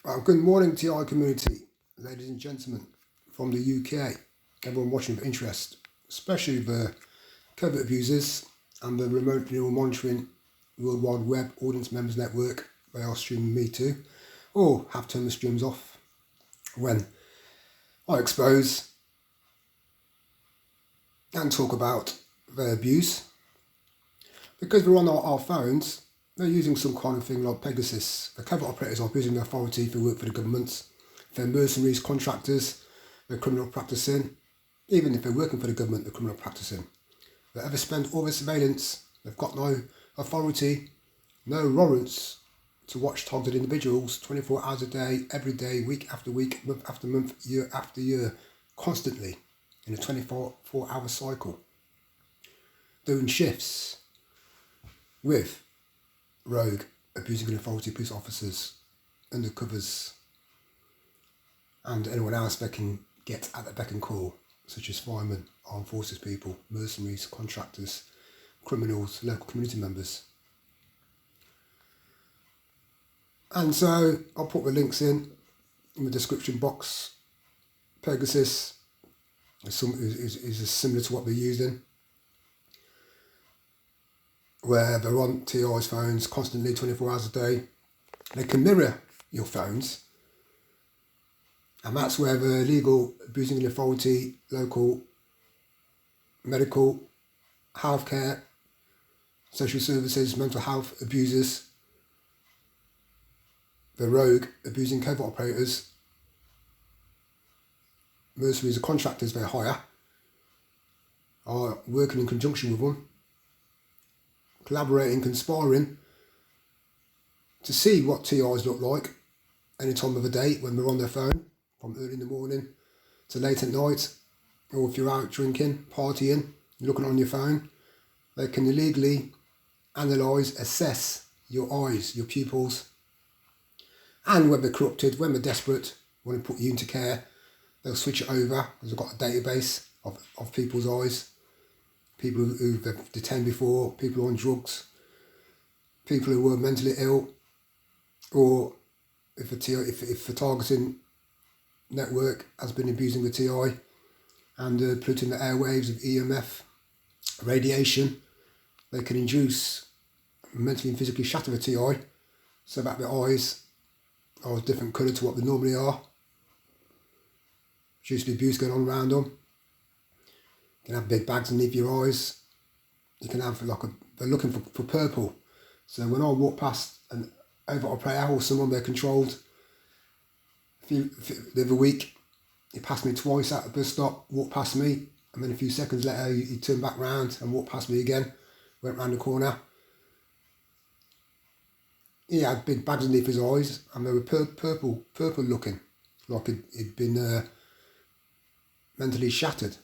Well, good morning, TI community, ladies and gentlemen from the UK, everyone watching with interest, especially the covert abusers and the remote neural monitoring World Wide Web audience members network. They are streaming me too, or have turned the streams off when I expose and talk about their abuse. Because we're on our phones, they're using some kind of thing like Pegasus. The covert operators are abusing their authority for work for the government. They're mercenaries, contractors, they're criminal practising. Even if they're working for the government, they're criminal practising. They ever spend all their surveillance, they've got no authority, no warrants to watch targeted individuals 24 hours a day, every day, week after week, month after month, year after year, constantly in a 24-hour cycle. Doing shifts with rogue, abusing an authority police officers, undercovers, and anyone else they can get at their beck and call, such as firemen, armed forces people, mercenaries, contractors, criminals, local community members. And so I'll put the links in the description box. Pegasus is similar to what they're using, where they're on TI's phones constantly 24 hours a day. They can mirror your phones, and that's where the illegal abusing the authority, local, medical, healthcare, social services, mental health abusers, the rogue abusing covert operators, mercenaries or contractors they hire, are working in conjunction with them, collaborating, conspiring to see what TIs look like any time of the day when they're on their phone, from early in the morning to late at night, or if you're out drinking, partying, looking on your phone. They can illegally analyse, assess your eyes, your pupils, and when they're corrupted, when they're desperate, want to put you into care, they'll switch it over because they've got a database of people's eyes. People who they've detained before, people on drugs, people who were mentally ill, or if the targeting network has been abusing the TI and polluting the airwaves of EMF, radiation, they can induce, mentally and physically shatter the TI so that the eyes are a different colour to what they normally are. Due to the abuse going on around them. You can have big bags underneath your eyes. You can have they're looking for purple. So when I walk past an overt operator or someone they're controlled, the other week, he passed me twice at the bus stop, walked past me, and then a few seconds later he turned back round and walked past me again, went round the corner. He had big bags underneath his eyes and they were purple looking, like he'd been mentally shattered.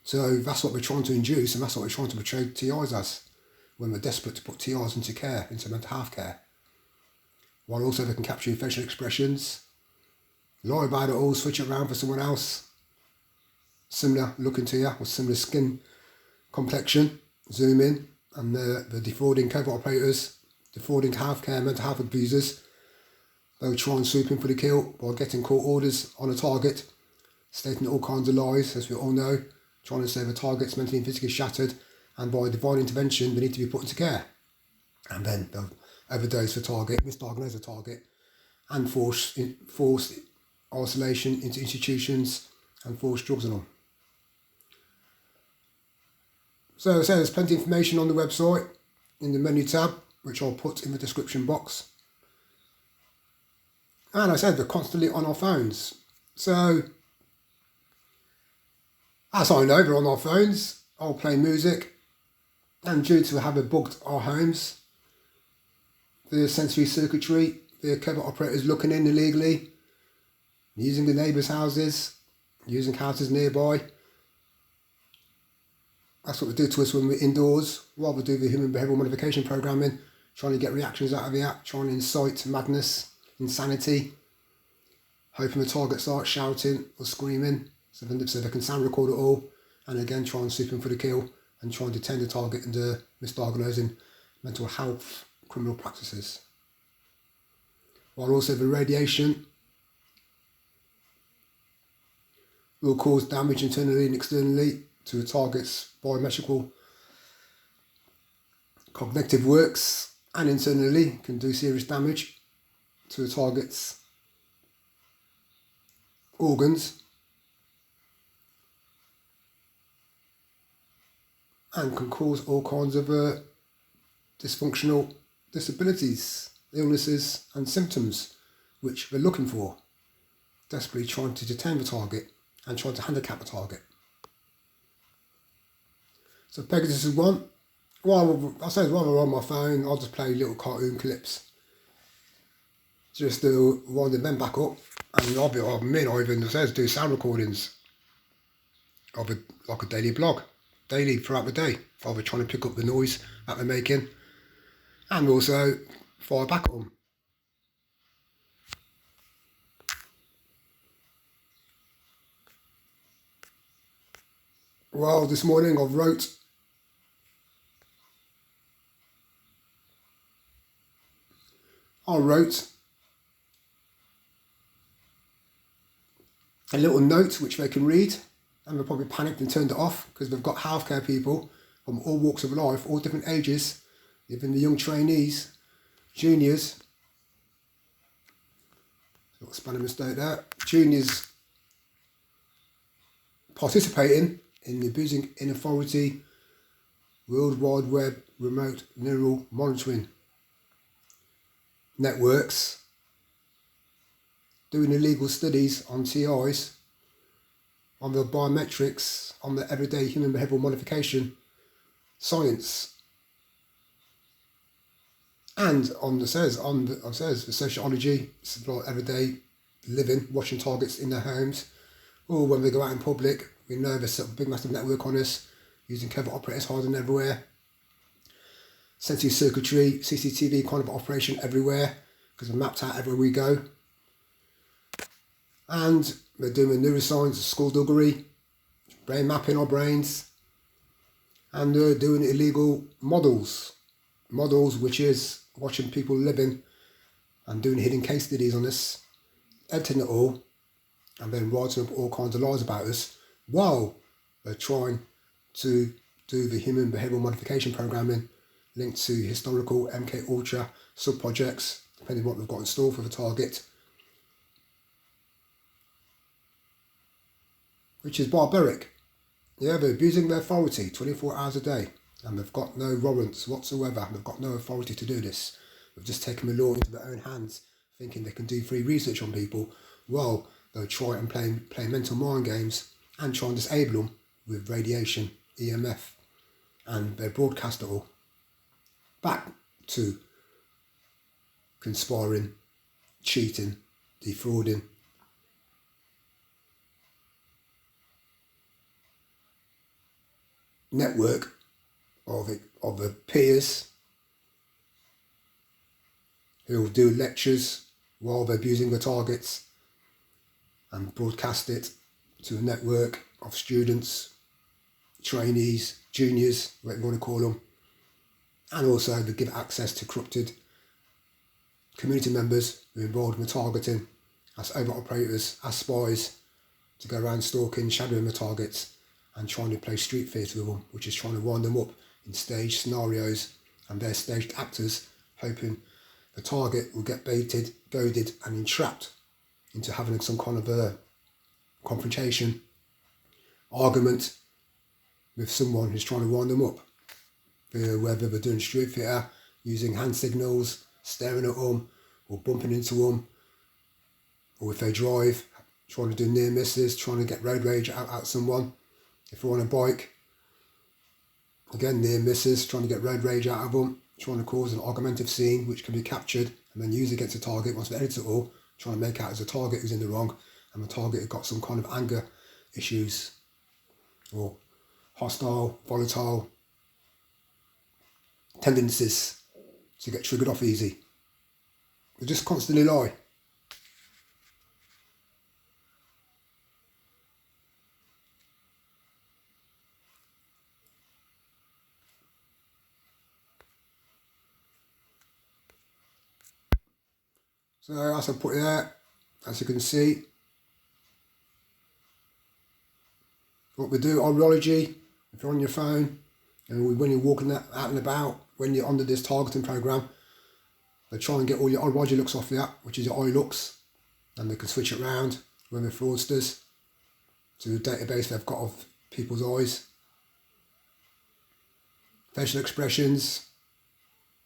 So that's what we're trying to induce, and that's what we're trying to portray TIs as when we're desperate to put TIs into care, into mental health care. While also they can capture your facial expressions, lie about it all, switch it around for someone else, similar looking to you, or similar skin complexion, zoom in, and the defrauding covert operators, defrauding healthcare, mental health abusers, they'll try and swoop in for the kill by getting court orders on a target, stating all kinds of lies, as we all know, trying to say the target's mentally and physically shattered, and by divine intervention they need to be put into care. And then they'll overdose the target, misdiagnose the target, and force isolation into institutions and force drugs on them. So there's plenty of information on the website in the menu tab, which I'll put in the description box. And I said they're constantly on our phones. So, as I know, they're on our phones. I'll play music. And due to having bugged our homes, the sensory circuitry, the covert operators looking in illegally, using the neighbours' houses, using houses nearby. That's what they do to us when we're indoors. While we do the human behavioural modification programming, trying to get reactions out of the app, trying to incite madness, insanity, hoping the target starts shouting or screaming so they can sound record it all, and again try and swoop in for the kill and try and detain the target under misdiagnosing mental health criminal practices. While also the radiation will cause damage internally and externally to the target's biometrical cognitive works, and internally can do serious damage to the target's organs, and can cause all kinds of dysfunctional disabilities, illnesses and symptoms which we're looking for, desperately trying to detain the target and trying to handicap the target. So Pegasus is one. Well, I say while I'm on my phone, I'll just play little cartoon clips just to wind the men back up, and I even do sound recordings of like a daily blog, daily throughout the day. I'll be trying to pick up the noise that they're making, and also fire back at them. Well, this morning I wrote a little note which they can read, and they'll probably panicked and turned it off because they've got healthcare people from all walks of life, all different ages, even the young trainees, juniors, little spelling mistake there, juniors participating in the Abusing in Authority World Wide Web Remote Neural Monitoring Networks, doing illegal studies on TIs, on the biometrics, on the everyday human behavioural modification science, and on the sociology, like everyday living, watching targets in their homes, or when we go out in public, we know there's a big massive network on us, using covert operators hiding everywhere, sensory circuitry, CCTV kind of operation everywhere, because we're mapped out everywhere we go. And we're doing neuroscience, skullduggery, brain mapping our brains, and doing illegal models which is watching people living and doing hidden case studies on us, editing it all, and then writing up all kinds of lies about us while they're trying to do the human behavioural modification programming linked to historical MK Ultra sub-projects, depending on what they've got in store for the target, which is barbaric. Yeah, they're abusing their authority 24 hours a day, and they've got no warrants whatsoever. They've got no authority to do this. They've just taken the law into their own hands, thinking they can do free research on people. Well, they'll try and play mental mind games and try and disable them with radiation, EMF, and they broadcast it all back to conspiring, cheating, defrauding, network of the peers who will do lectures while they're abusing the targets and broadcast it to a network of students, trainees, juniors, whatever you want to call them, and also they give access to corrupted community members who are involved in the targeting as overt operators, as spies, to go around stalking, shadowing the targets and trying to play street theatre with them, which is trying to wind them up in staged scenarios, and they're staged actors hoping the target will get baited, goaded and entrapped into having some kind of a confrontation, argument with someone who's trying to wind them up. Whether they're doing street theatre, using hand signals, staring at them, or bumping into them, or if they drive, trying to do near misses, trying to get road rage out at someone. If they're on a bike, again near misses, trying to get road rage out of them, trying to cause an argumentative scene which can be captured and then used against the target once they edit it all, trying to make out as a target who's in the wrong and the target has got some kind of anger issues or hostile, volatile tendencies to get triggered off easy. They just constantly lie. So as I put it there, as you can see, what we do, orology, if you're on your phone, and when you're walking out and about, when you're under this targeting program, they try and get all your orology looks off you, which is your eye looks, and they can switch it around when they're fraudsters to the database they've got of people's eyes. Facial expressions,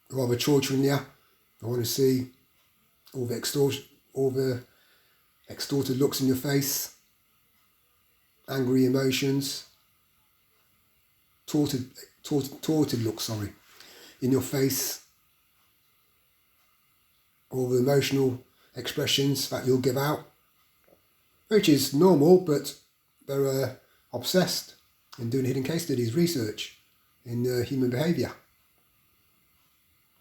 rather torturing you. I want to see all the extorted looks in your face, angry emotions, tortured looks, in your face, all the emotional expressions that you'll give out, which is normal, but they're obsessed in doing hidden case studies, research in human behaviour.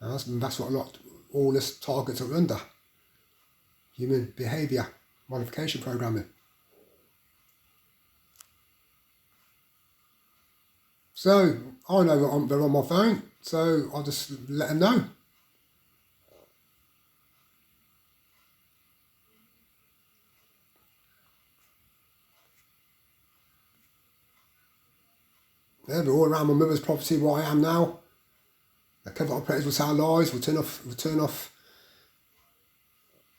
And that's what all this targets are under. Human behaviour modification programming. So I know they're on my phone, so I'll just let them know. Yeah, they're all around my mother's property where I am now. The covert operators will tell lies, will turn off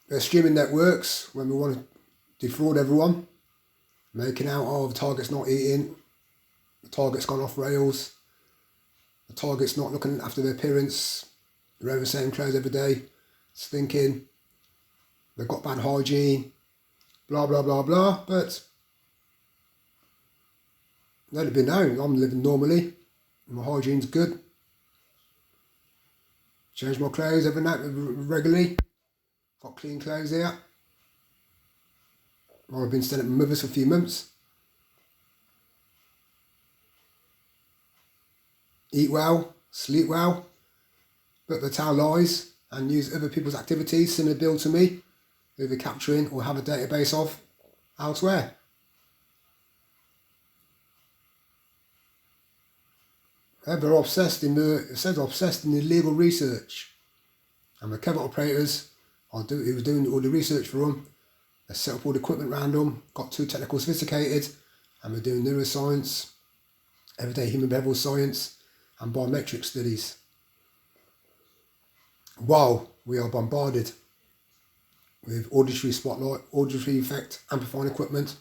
their streaming networks when we want to defraud everyone, making out, oh, the target's not eating, the target's gone off rails, the target's not looking after their appearance, they're wearing the same clothes every day, stinking, they've got bad hygiene, blah blah blah blah, but let it be known, I'm living normally, my hygiene's good. Change my clothes every night regularly. Got clean clothes here. I've been staying at my mother's for a few months. Eat well, sleep well, but they tell lies and use other people's activities similar build to me, who they're capturing or have a database of elsewhere. They're obsessed in the legal research, and the covert operators who was doing all the research for them. They set up all the equipment around them, got too technical sophisticated, and we're doing neuroscience, everyday human behavioural science, and biometric studies. While we are bombarded with auditory spotlight, auditory effect amplifying equipment,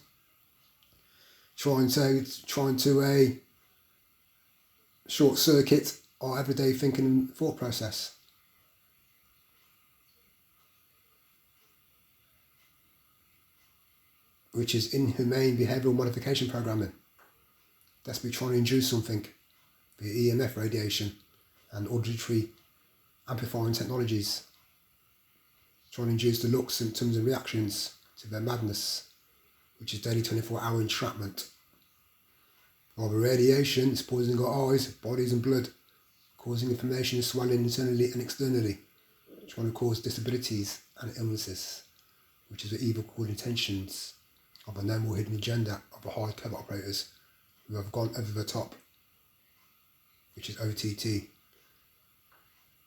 trying to short circuit our everyday thinking and thought process. Which is inhumane behavioural modification programming. That's me trying to induce something via EMF radiation and auditory amplifying technologies. Trying to induce the looks, symptoms and reactions to their madness, which is daily 24-hour entrapment. While the radiation is poisoning our eyes, bodies and blood, causing inflammation and swelling internally and externally, trying to cause disabilities and illnesses, which is the evil called intentions of a no more hidden agenda of the hard covert operators who have gone over the top, which is OTT.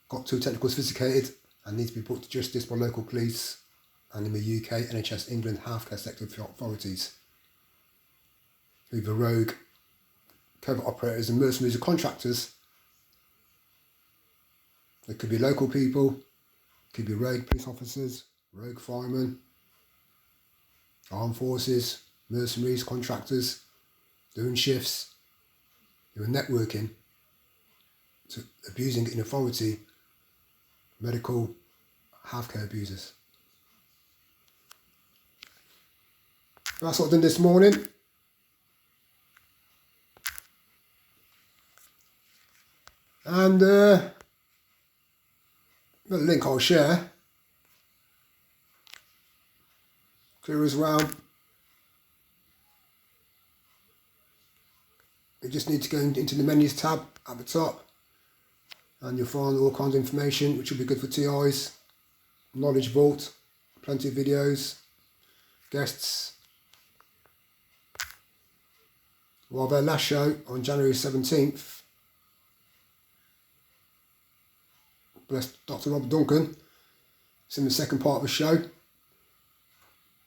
Got too technical sophisticated and need to be brought to justice by local police and in the UK, NHS, England, healthcare sector authorities. Who the rogue covert operators and mercenaries and contractors. They could be local people, could be rogue police officers, rogue firemen, armed forces, mercenaries, contractors, doing shifts, who are networking to abusing in authority, medical, healthcare abusers. That's what I've done this morning. And the link I'll share clear as well. You just need to go into the menus tab at the top and you'll find all kinds of information which will be good for TIs, knowledge vault, plenty of videos, guests. Well, their last show on January 17th, bless Dr. Rob Duncan, It's in the second part of the show.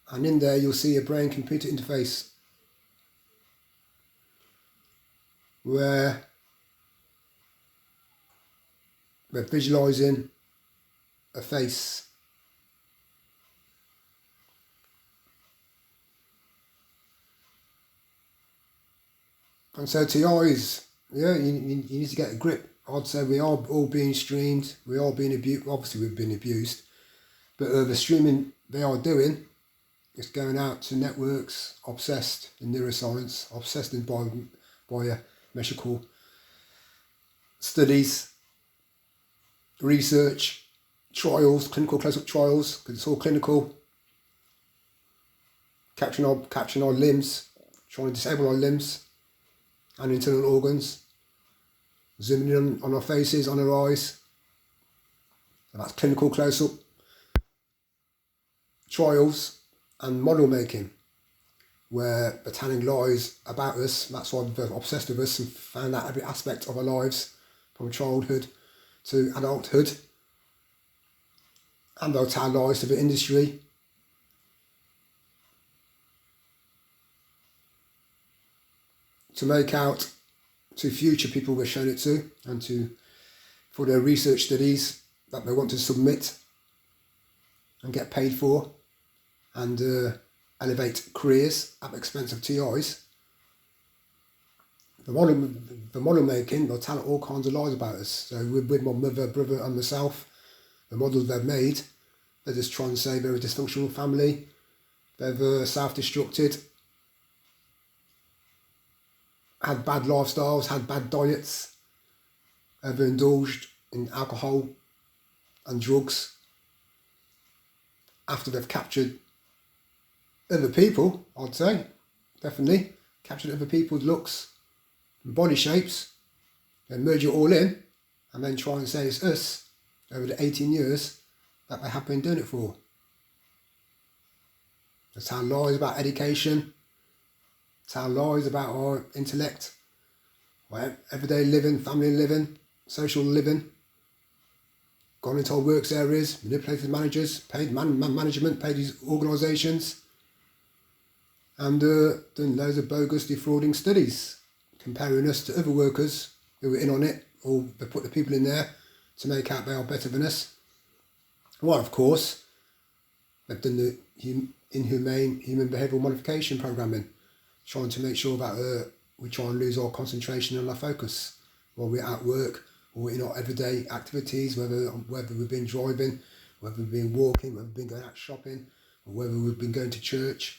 And in there you'll see a brain-computer interface where we're visualising a face. And so TIs, yeah, you need to get a grip. I'd say we are all being streamed, we are being abused, obviously we've been abused, but the streaming they are doing is going out to networks obsessed in neuroscience, obsessed in biomedical studies, research, trials, clinical close-up trials, because it's all clinical, capturing our limbs, trying to disable our limbs and internal organs, zooming in on our faces, on our eyes. So that's clinical close-up, trials and model making, where they're telling lies about us. That's why they're obsessed with us and found out every aspect of our lives from childhood to adulthood. And they'll tell lies to the industry. To make out to future people we're showing it to, and for their research studies that they want to submit and get paid for, and elevate careers at the expense of TIs. The model making, they'll tell all kinds of lies about us. So with my mother, brother and myself, the models they've made, they're just trying to say they're a dysfunctional family, they've self-destructed, had bad lifestyles, had bad diets, overindulged in alcohol and drugs. After they've captured other people, I'd say, definitely, captured other people's looks and body shapes, and merge it all in, and then try and say it's us over the 18 years that they have been doing it for. They tell lies about education, tell lies about our intellect, our everyday living, family living, social living, gone into our works areas, manipulated managers, paid management, paid these organisations, and done loads of bogus defrauding studies, comparing us to other workers who were in on it, or they put the people in there to make out they are better than us. Well, of course, they've done the inhumane human behavioural modification programming, trying to make sure that we try and lose our concentration and our focus while we're at work or in our everyday activities, whether we've been driving, whether we've been walking, whether we've been going out shopping, or whether we've been going to church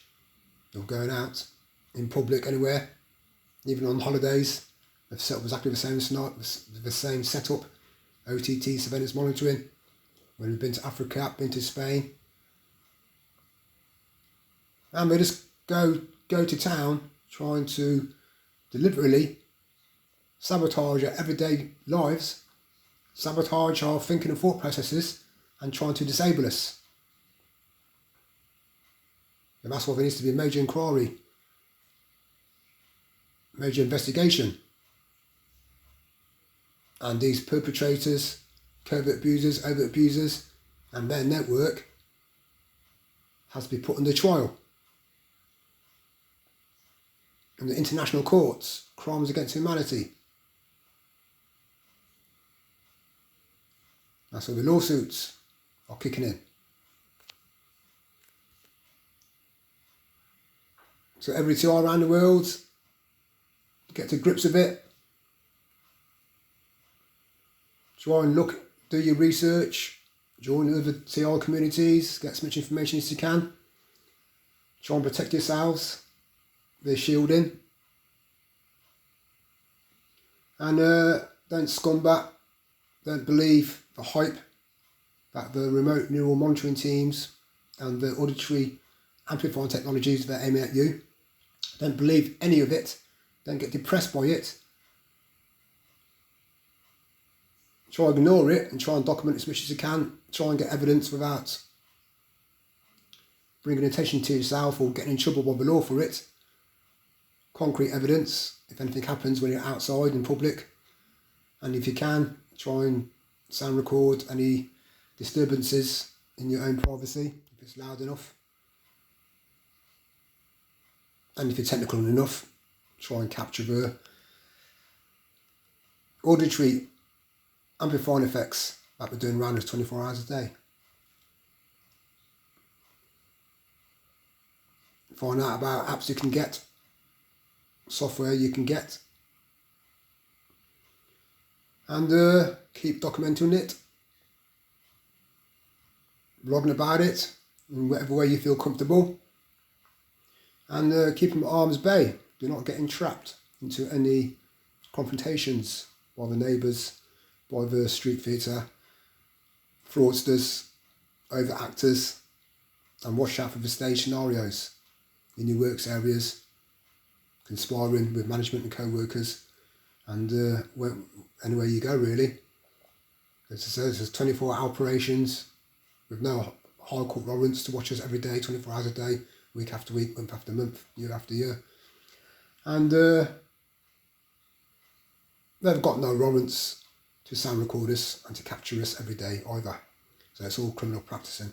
or going out in public anywhere, even on holidays. They've set up exactly the same setup, OTT surveillance monitoring. When we've been to Africa, been to Spain, and they just go to town trying to deliberately sabotage our everyday lives, sabotage our thinking and thought processes, and trying to disable us. And that's why there needs to be a major inquiry, major investigation. And these perpetrators, covert abusers, overt abusers, and their network has to be put under trial. In the international courts, crimes against humanity. That's where the lawsuits are kicking in. So every TI around the world, get to grips with it. Try and do your research, join other TI communities, get as much information as you can. Try and protect yourselves, their shielding. And don't scumbat, don't believe the hype that the remote neural monitoring teams and the auditory amplifying technologies that are aiming at you. Don't believe any of it. Don't get depressed by it. Try and ignore it and try and document as much as you can. Try and get evidence without bringing attention to yourself or getting in trouble by the law for it. Concrete evidence if anything happens when you're outside in public. And if you can, try and sound record any disturbances in your own privacy if it's loud enough. And if you're technical enough, try and capture the auditory amplifying effects that we're doing around us 24 hours a day. Find out about apps you can get, software you can get, and keep documenting it, blogging about it in whatever way you feel comfortable, and keep them at arm's bay. Do not get entrapped into any confrontations by the neighbours, by the street theatre, fraudsters, overactors, and watch out for the stage scenarios in your works areas, conspiring with management and co-workers, and anywhere you go really. There's 24-hour operations with no high court warrants to watch us every day, 24 hours a day, week after week, month after month, year after year. And they've got no warrants to sound record us and to capture us every day either. So it's all criminal practicing.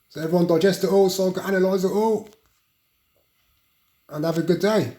So everyone digest it all, psychoanalyse it all, and have a good day.